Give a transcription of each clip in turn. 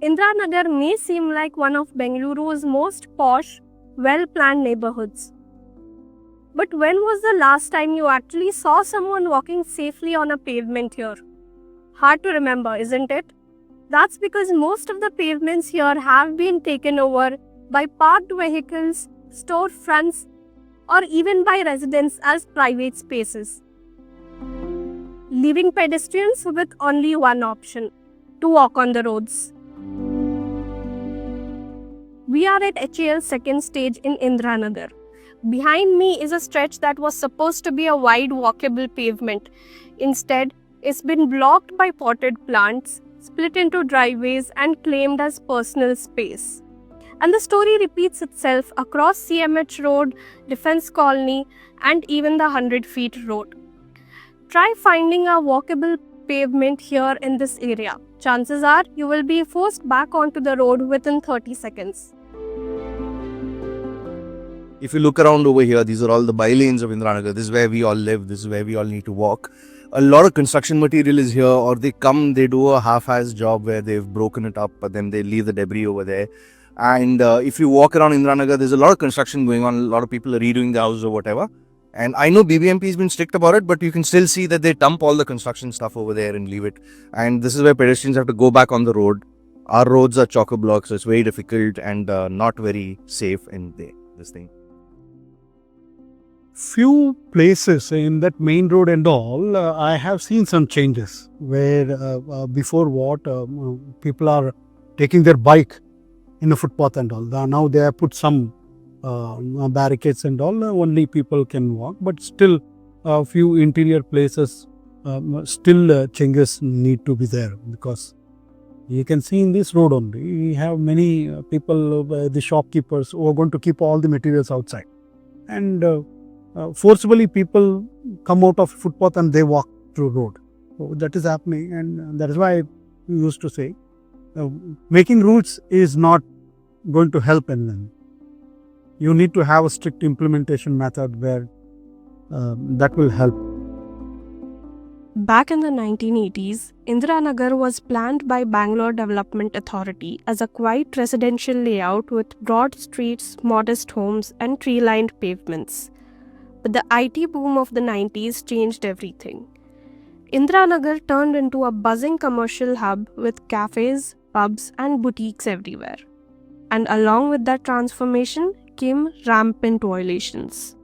Indranagar may seem like one of Bengaluru's most posh, well-planned neighborhoods. But when was the last time you actually saw someone walking safely on a pavement here? Hard to remember, isn't it? That's because most of the pavements here have been taken over by parked vehicles, storefronts, or even by residents as private spaces, leaving pedestrians with only one option: to walk on the roads. We are at HAL's second stage in Indranagar. Behind me is a stretch that was supposed to be a wide walkable pavement. Instead, it's been blocked by potted plants, split into driveways, and claimed as personal space. And the story repeats itself across CMH Road, Defense Colony, and even the 100 Feet Road. Try finding a walkable pavement here in this area. Chances are you will be forced back onto the road within 30 seconds. If you look around over here, these are all the bylanes of Indranagar. This is where we all live. This is where we all need to walk. A lot of construction material is here, or they do a half-assed job where they've broken it up, but then they leave the debris over there. And if you walk around Indranagar, there's a lot of construction going on. A lot of people are redoing the houses or whatever. And I know BBMP has been strict about it, but you can still see that they dump all the construction stuff over there and leave it. And this is where pedestrians have to go back on the road. Our roads are chock-a-block, so it's very difficult and not very safe in this thing. Few places in that main road and all, I have seen some changes where before people are taking their bike in the footpath and all. Now they have put some barricades and all, only people can walk, but still a few interior places still changes need to be there, because you can see in this road only, we have many people, the shopkeepers who are going to keep all the materials outside, and forcibly people come out of footpath and they walk through road. So that is happening, and that is why we used to say making routes is not going to help anyone. You need to have a strict implementation method where that will help. Back in the 1980s, Indranagar was planned by Bangalore Development Authority as a quiet residential layout with broad streets, modest homes, and tree-lined pavements. But the IT boom of the 90s changed everything. Indranagar turned into a buzzing commercial hub with cafes, pubs, and boutiques everywhere. And along with that transformation came rampant violations.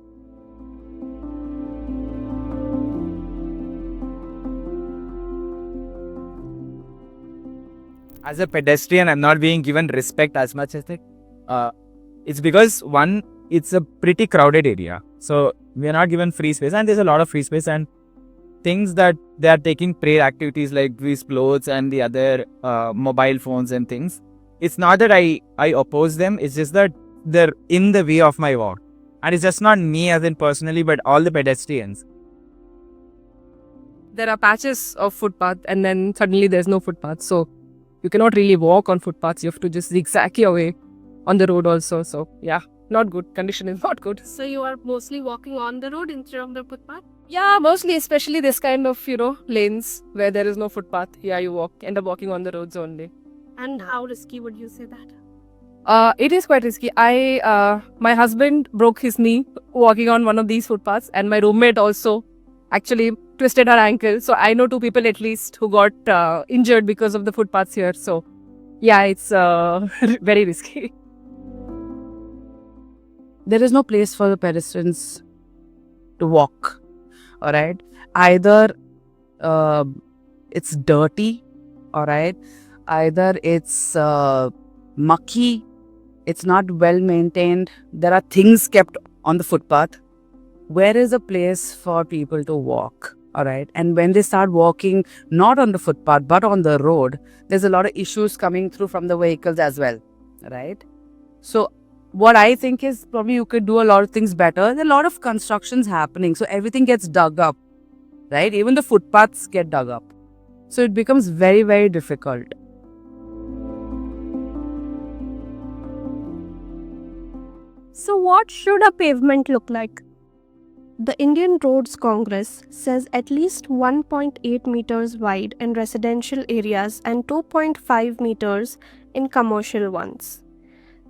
As a pedestrian, I'm not being given respect as much as it. It's because one, it's a pretty crowded area. So we are not given free space, and there's a lot of free space and things that they are taking prayer activities like these clothes and the other mobile phones and things. It's not that I oppose them. It's just that they're in the way of my walk. And it's just not me as in personally, but all the pedestrians. There are patches of footpath and then suddenly there's no footpath. So you cannot really walk on footpaths. You have to just zigzag your way on the road also. So yeah, not good. Condition is not good. So you are mostly walking on the road instead of the footpath? Yeah, mostly, especially this kind of, lanes where there is no footpath. Yeah, you end up walking on the roads only. And how risky would you say that? It is quite risky. My husband broke his knee walking on one of these footpaths, and my roommate also actually twisted her ankle. So I know 2 people at least who got injured because of the footpaths here. So yeah, it's very risky. There is no place for the pedestrians to walk. All right. Either it's dirty, all right. Either it's mucky, it's not well maintained. There are things kept on the footpath. Where is a place for people to walk? All right. And when they start walking, not on the footpath, but on the road, there's a lot of issues coming through from the vehicles as well. Right. So what I think is probably you could do a lot of things better. There are a lot of constructions happening. So everything gets dug up. Right. Even the footpaths get dug up. So it becomes very, very difficult. So what should a pavement look like? The Indian Roads Congress says at least 1.8 meters wide in residential areas and 2.5 meters in commercial ones.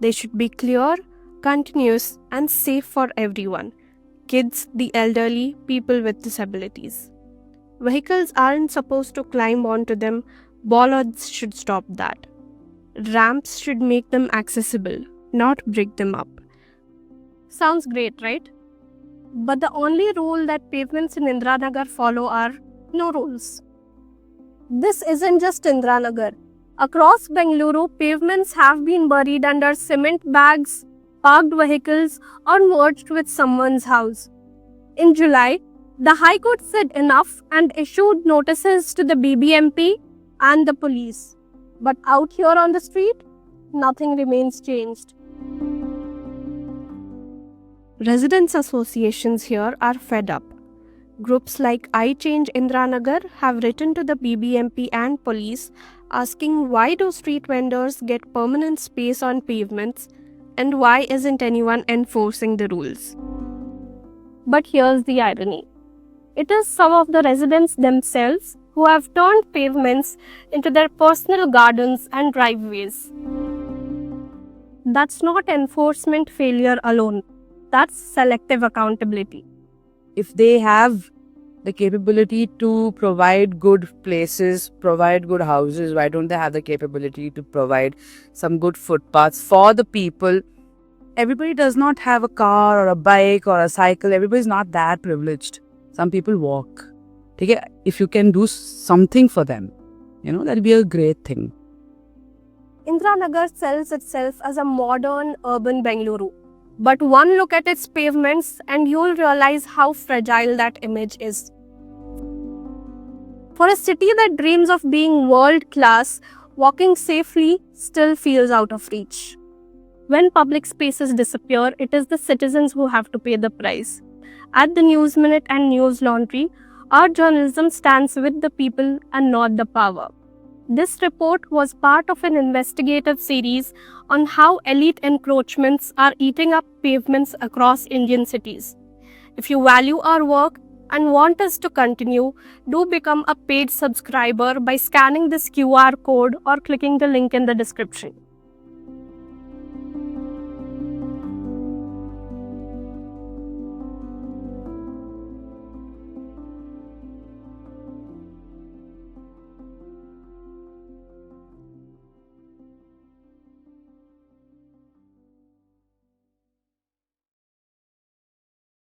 They should be clear, continuous, and safe for everyone: kids, the elderly, people with disabilities. Vehicles aren't supposed to climb onto them, bollards should stop that. Ramps should make them accessible, not break them up. Sounds great, right? But the only rule that pavements in Indiranagar follow are no rules. This isn't just Indiranagar. Across Bengaluru, pavements have been buried under cement bags, parked vehicles, or merged with someone's house. In July, the High Court said enough and issued notices to the BBMP and the police. But out here on the street, nothing remains changed. Residents' associations here are fed up. Groups like I Change Indiranagar have written to the BBMP and police asking why do street vendors get permanent space on pavements and why isn't anyone enforcing the rules. But here's the irony. It is some of the residents themselves who have turned pavements into their personal gardens and driveways. That's not enforcement failure alone. That's selective accountability. If they have the capability to provide good places, provide good houses, why don't they have the capability to provide some good footpaths for the people? Everybody does not have a car or a bike or a cycle. Everybody's not that privileged. Some people walk. Okay? If you can do something for them, that'll be a great thing. Indiranagar sells itself as a modern urban Bengaluru. But one look at its pavements and you'll realize how fragile that image is. For a city that dreams of being world class, walking safely still feels out of reach. When public spaces disappear, it is the citizens who have to pay the price. At the News Minute and News Laundry, our journalism stands with the people and not the power. This report was part of an investigative series on how elite encroachments are eating up pavements across Indian cities. If you value our work and want us to continue, do become a paid subscriber by scanning this QR code or clicking the link in the description.